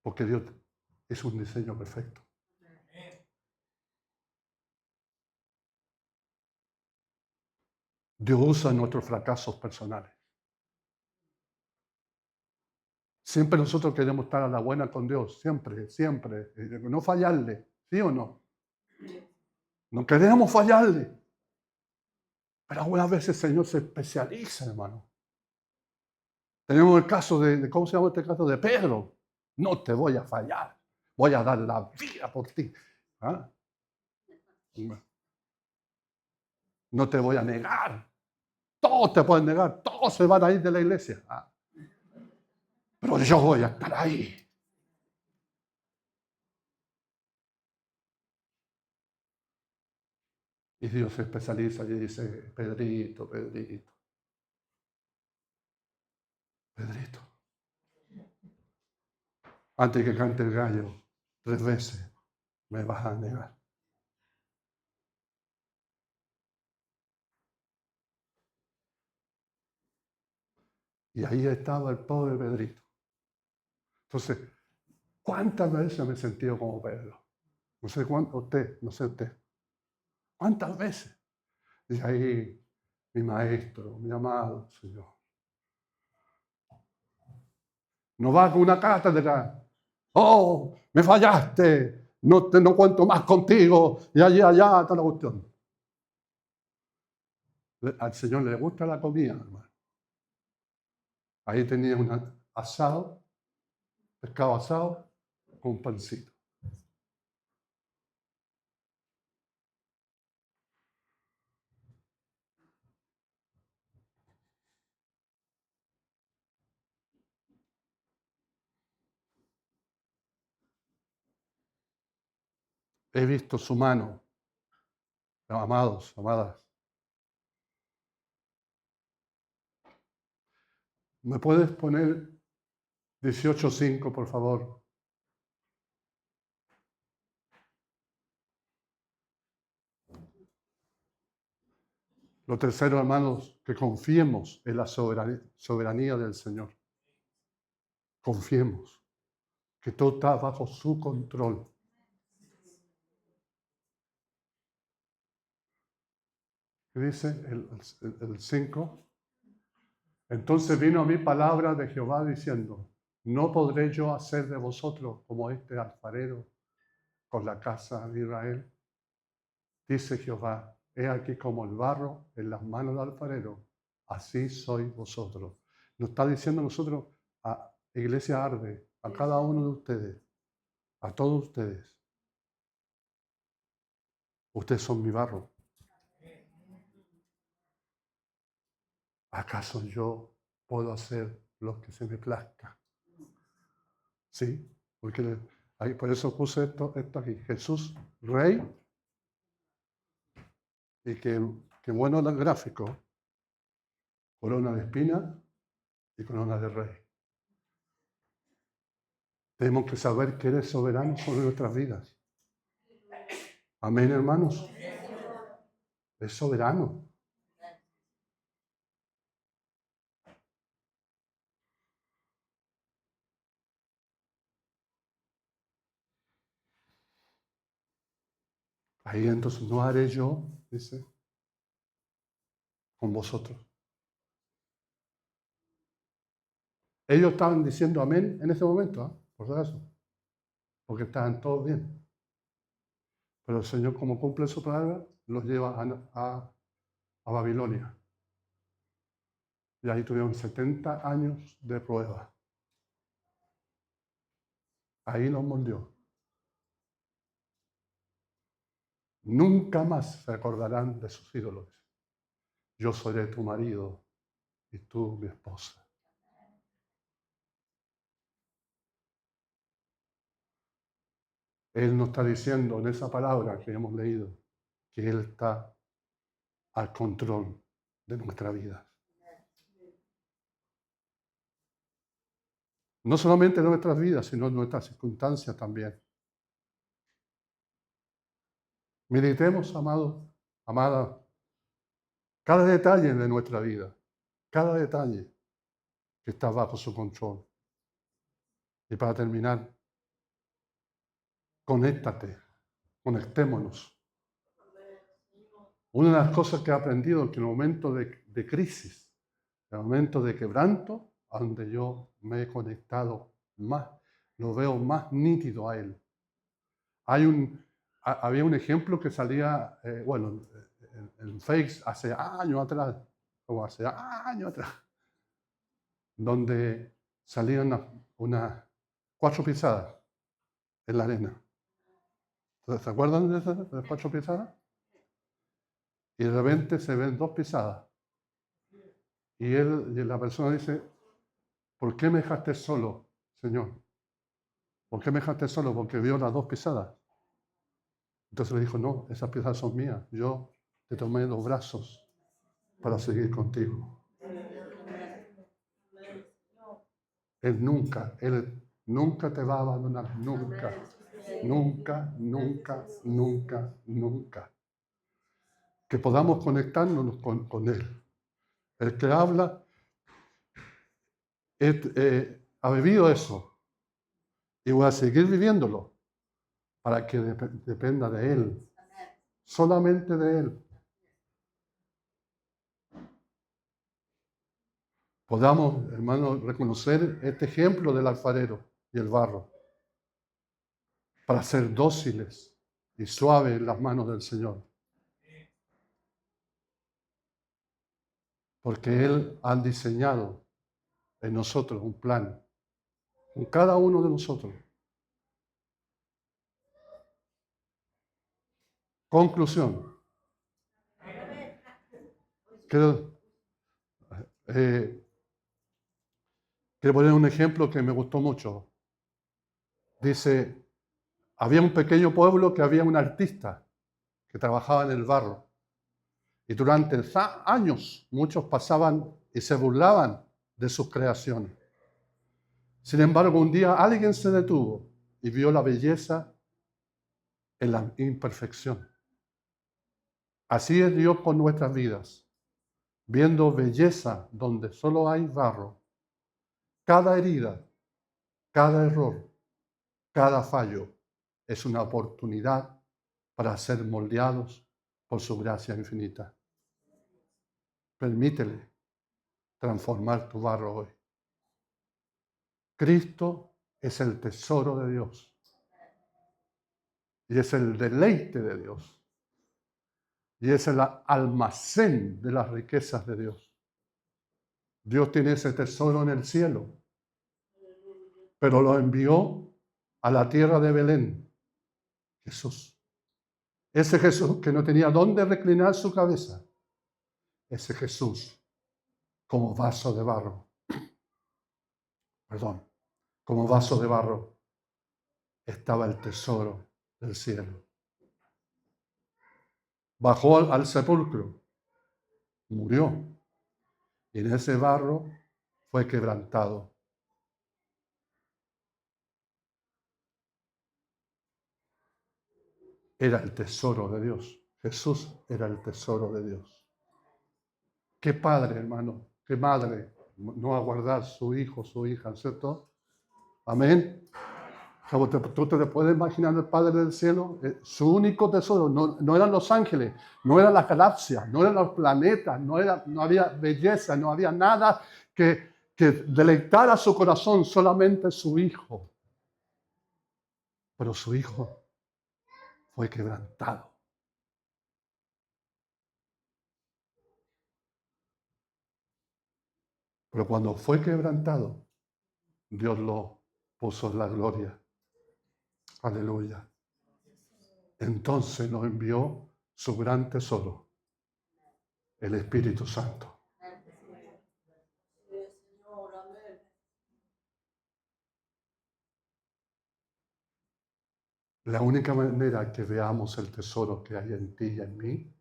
Porque Dios es un diseño perfecto. Dios usa nuestros fracasos personales. Siempre nosotros queremos estar a la buena con Dios, siempre, siempre. No fallarle, ¿sí o no? No queremos fallarle. Pero algunas veces el Señor se especializa, hermano. Tenemos el caso de ¿cómo se llama este caso? De Pedro. No te voy a fallar. Voy a dar la vida por ti. ¿Ah? No te voy a negar. Todos te pueden negar. Todos se van a ir de la iglesia. Pero yo voy a estar ahí. Y Dios se especializa y dice, Pedrito, Pedrito, Pedrito. Antes que cante el gallo 3 veces, me vas a negar. Y ahí estaba el pobre Pedrito. Entonces, ¿cuántas veces me he sentido como Pedro? No sé cuánto usted, no sé usted. ¿Cuántas veces? Y ahí, mi maestro, mi amado Señor. No va con una cátedra. Oh, me fallaste. No cuento más contigo. Y allá, está la cuestión. Al Señor le gusta la comida, hermano. Ahí tenía un asado, pescado asado con un pancito. He visto su mano, amados, amadas. ¿Me puedes poner 18:5, por favor? Lo tercero, hermanos, que confiemos en la soberanía del Señor. Confiemos que todo está bajo su control. ¿Qué dice el 5? Entonces vino a mí palabra de Jehová diciendo, ¿no podré yo hacer de vosotros como este alfarero con la casa de Israel? Dice Jehová, he aquí como el barro en las manos del alfarero, así sois vosotros. Nos está diciendo nosotros, a Iglesia Arde, a cada uno de ustedes, a todos ustedes, ustedes son mi barro. ¿Acaso yo puedo hacer lo que se me plazca? Sí, porque por eso puse esto aquí. Jesús, Rey, y que bueno el gráfico, corona de espina y corona de rey. Tenemos que saber que eres soberano sobre nuestras vidas. Amén, hermanos. Es soberano. Ahí entonces no haré yo, dice, con vosotros. Ellos estaban diciendo amén en ese momento, por si acaso, porque estaban todos bien. Pero el Señor, como cumple su palabra, los lleva a Babilonia. Y ahí tuvieron 70 años de prueba. Ahí los moldeó. Nunca más se acordarán de sus ídolos. Yo seré tu marido y tú mi esposa. Él nos está diciendo en esa palabra que hemos leído que Él está al control de nuestra vida. No solamente de nuestras vidas, sino de nuestras circunstancias también. Meditemos, amados, amadas, cada detalle de nuestra vida, cada detalle que está bajo su control. Y para terminar, conectémonos. Una de las cosas que he aprendido es que en el momento de crisis, en el momento de quebranto, a donde yo me he conectado más, lo veo más nítido a Él. Había un ejemplo que salía, en Face hace años atrás, donde salían unas 4 pisadas en la arena. ¿Se acuerdan de las 4 pisadas? Y de repente se ven 2 pisadas. Y la persona dice, ¿por qué me dejaste solo, Señor? ¿Por qué me dejaste solo? Porque vio las 2 pisadas. Entonces le dijo, no, esas pisadas son mías. Yo te tomé los brazos para seguir contigo. Él nunca te va a abandonar, nunca, nunca, nunca, nunca, nunca. Que podamos conectarnos con Él. El que habla ha vivido eso y voy a seguir viviéndolo para que dependa de Él, solamente de Él. Podamos, hermanos, reconocer este ejemplo del alfarero y el barro para ser dóciles y suaves en las manos del Señor. porque Él ha diseñado en nosotros un plan, en cada uno de nosotros. Conclusión. Quiero, quiero poner un ejemplo que me gustó mucho. Dice, había un pequeño pueblo que había un artista que trabajaba en el barro. Y durante años muchos pasaban y se burlaban de sus creaciones. Sin embargo, un día alguien se detuvo y vio la belleza en la imperfección. Así es Dios con nuestras vidas, viendo belleza donde solo hay barro. Cada herida, cada error, cada fallo es una oportunidad para ser moldeados por su gracia infinita. Permítele transformar tu barro hoy. Cristo es el tesoro de Dios y es el deleite de Dios y es el almacén de las riquezas de Dios. Dios tiene ese tesoro en el cielo, pero lo envió a la tierra de Belén. Jesús. Ese Jesús que no tenía dónde reclinar su cabeza. Ese Jesús como vaso de barro. Perdón. Como vaso de barro estaba el tesoro del cielo. Bajó al sepulcro. Murió. Y en ese barro fue quebrantado. Era el tesoro de Dios. Jesús era el tesoro de Dios. Qué padre, hermano, qué madre no aguardar su hijo, su hija, ¿cierto? Amén. ¿Tú te puedes imaginar el Padre del cielo? Su único tesoro no eran los ángeles, no eran las galaxias, no eran los planetas, no había belleza, no había nada que deleitara su corazón, solamente su hijo. Pero su hijo fue quebrantado. Pero cuando fue quebrantado, Dios lo puso en la gloria. Aleluya. Entonces nos envió su gran tesoro, el Espíritu Santo. La única manera que veamos el tesoro que hay en ti y en mí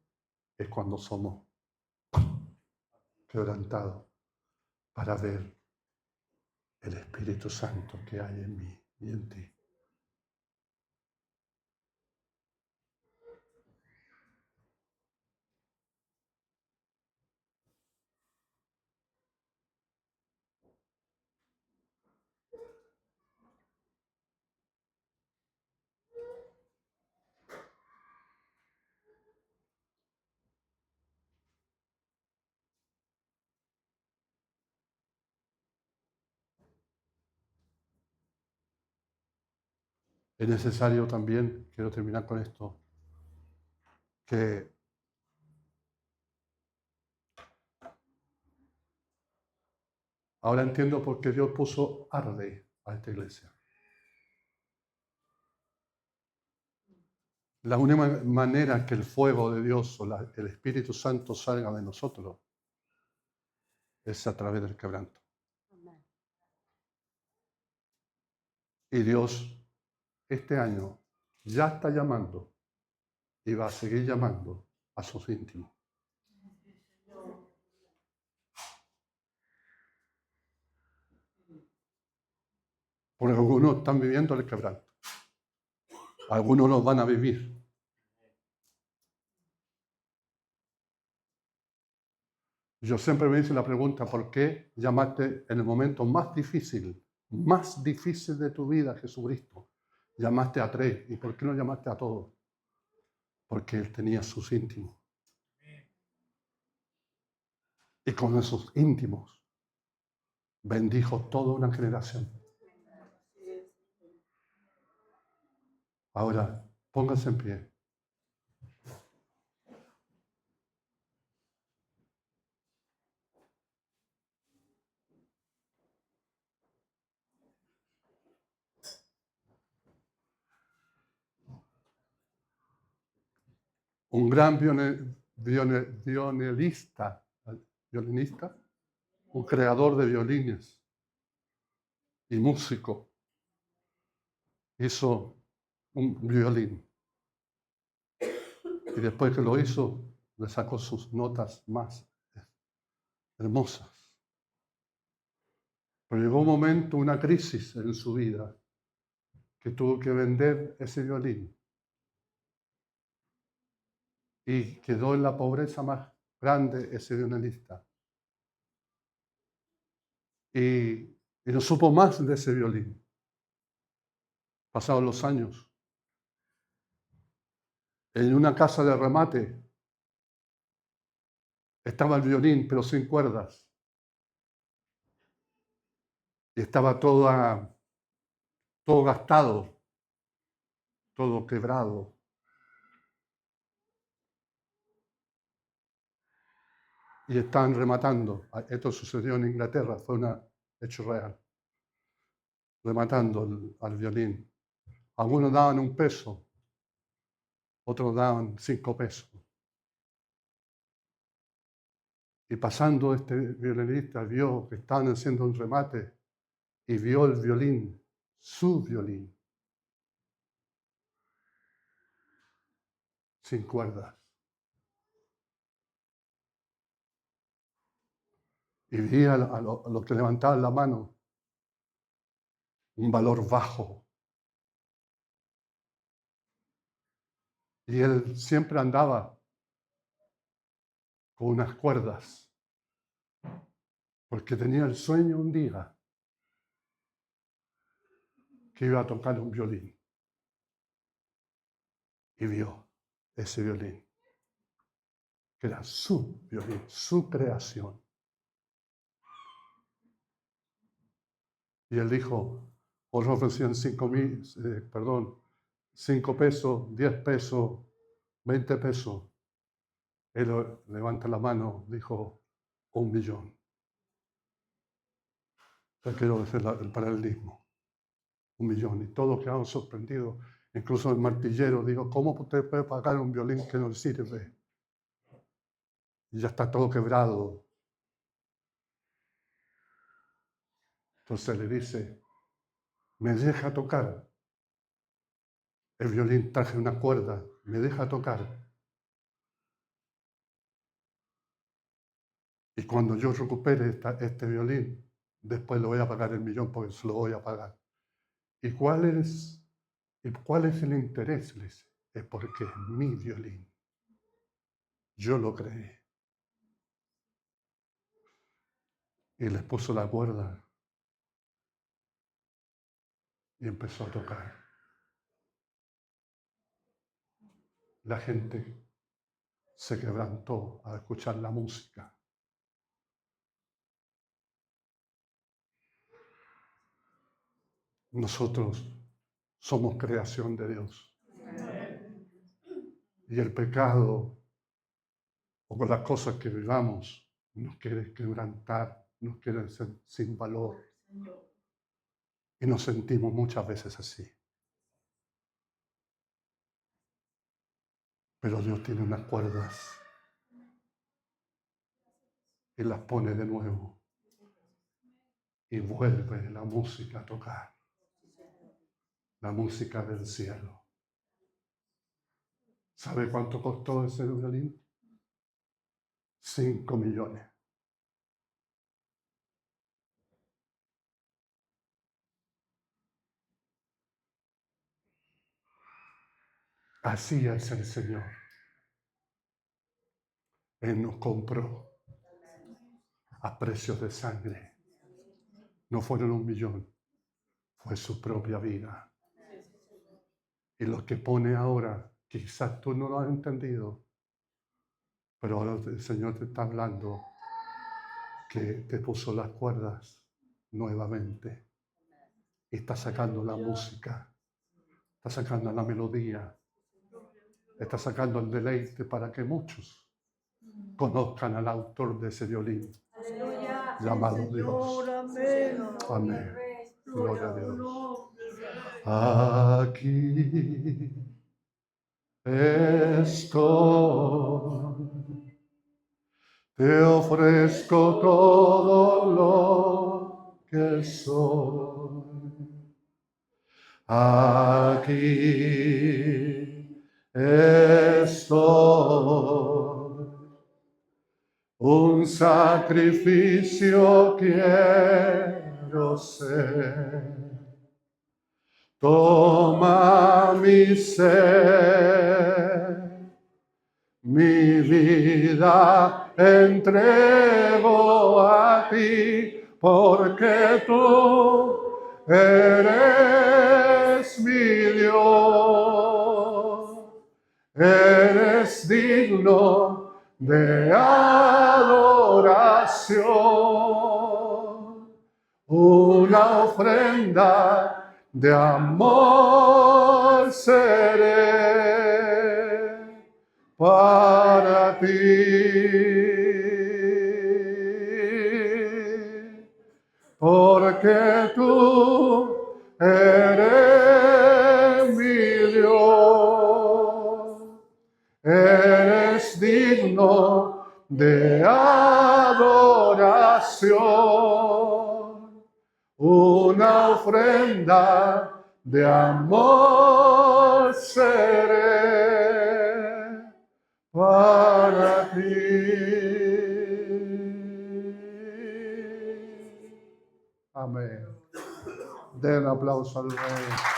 es cuando somos quebrantados para ver el Espíritu Santo que hay en mí y en ti. Es necesario también, quiero terminar con esto, que ahora entiendo por qué Dios puso arde a esta iglesia. La única manera que el fuego de Dios o el Espíritu Santo salga de nosotros es a través del quebranto. Y Dios este año ya está llamando y va a seguir llamando a sus íntimos. Porque algunos están viviendo el quebranto. Algunos los van a vivir. Yo siempre me hice la pregunta, ¿por qué llamaste en el momento más difícil de tu vida, Jesucristo? Llamaste a 3. ¿Y por qué no llamaste a todos? Porque Él tenía sus íntimos. Y con esos íntimos bendijo toda una generación. Ahora, pónganse en pie. un gran violinista, un creador de violines y músico, hizo un violín. Y después que lo hizo, le sacó sus notas más hermosas. Pero llegó un momento, una crisis en su vida, que tuvo que vender ese violín. Y quedó en la pobreza más grande ese violinista. Y no supo más de ese violín. Pasados los años, en una casa de remate estaba el violín, pero sin cuerdas. Y estaba todo gastado, todo quebrado. Y estaban rematando. Esto sucedió en Inglaterra, fue un hecho real. Rematando al violín. Algunos daban 1 peso, otros daban 5 pesos. Y pasando este violinista vio que estaban haciendo un remate y vio el violín, su violín, sin cuerdas. Y vi a los que levantaban la mano un valor bajo. Y él siempre andaba con unas cuerdas, porque tenía el sueño un día que iba a tocar un violín. Y vio ese violín, que era su violín, su creación. Y él dijo, otros ofrecían 5 pesos, 10 pesos, 20 pesos. Él levanta la mano, dijo 1 millón. Ya quiero decir el paralelismo. 1 millón. Y todos quedaron sorprendidos. Incluso el martillero dijo, ¿cómo usted puede pagar un violín que no sirve? Y ya está todo quebrado. Entonces le dice, ¿me deja tocar? El violín traje una cuerda, ¿me deja tocar? Y cuando yo recupere este violín, después le voy a pagar 1 millón porque se lo voy a pagar. ¿Y cuál es el interés? Le dice, es porque es mi violín. Yo lo creé. Y les puso la cuerda y empezó a tocar. La gente se quebrantó a escuchar la música. Nosotros somos creación de Dios. Y el pecado, o con las cosas que vivamos, nos quiere quebrantar, nos quiere hacer sin valor. Y nos sentimos muchas veces así. Pero Dios tiene unas cuerdas y las pone de nuevo. Y vuelve la música a tocar. La música del cielo. ¿Sabe cuánto costó ese violín? 5 millones. Así es el Señor. Él nos compró a precios de sangre. No fueron 1 millón, fue su propia vida. Y lo que pone ahora, quizás tú no lo has entendido, pero ahora el Señor te está hablando que te puso las cuerdas nuevamente y está sacando la música, está sacando la melodía, está sacando el deleite para que muchos conozcan al autor de ese violín. Aleluya. Llamado Dios. Amén. Gloria a Dios. Aquí estoy. Te ofrezco todo lo que soy. Aquí estoy. Un sacrificio quiero ser. Toma mi ser. Mi vida entrego a ti, porque tú eres mi Dios. Eres digno de adoración. Una ofrenda de amor seré para ti, porque tú eres mi Dios, eres digno de adoración, una ofrenda de amor seré para ti. Amén. Den aplauso al Rey.